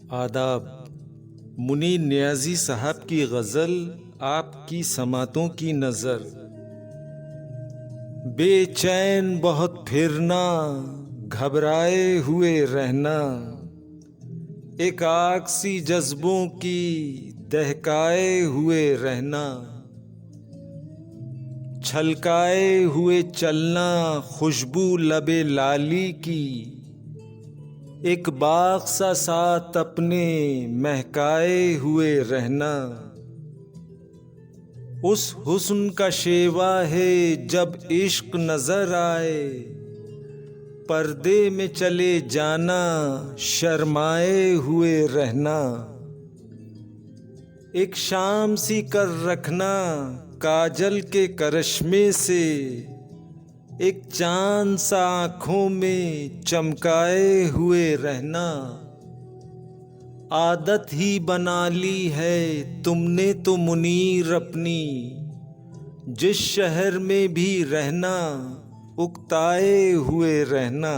आदाब। मुनीर नियाज़ी साहब की गज़ल आपकी समातों की नज़र। बेचैन बहुत फिरना, घबराए हुए रहना, एक आग सी जज्बों की दहकाए हुए रहना, छलकाए हुए चलना, खुशबू लबे लाली की, एक बाग सा साथ अपने महकाए हुए रहना। उस हुस्न का शेवा है जब इश्क नजर आए, पर्दे में चले जाना, शर्माए हुए रहना, एक शाम सी कर रखना काजल के करिश्मे से, एक चांद सा आँखों में चमकाए हुए रहना। आदत ही बना ली है तुमने तो मुनीर अपनी, जिस शहर में भी रहना उकताए हुए रहना।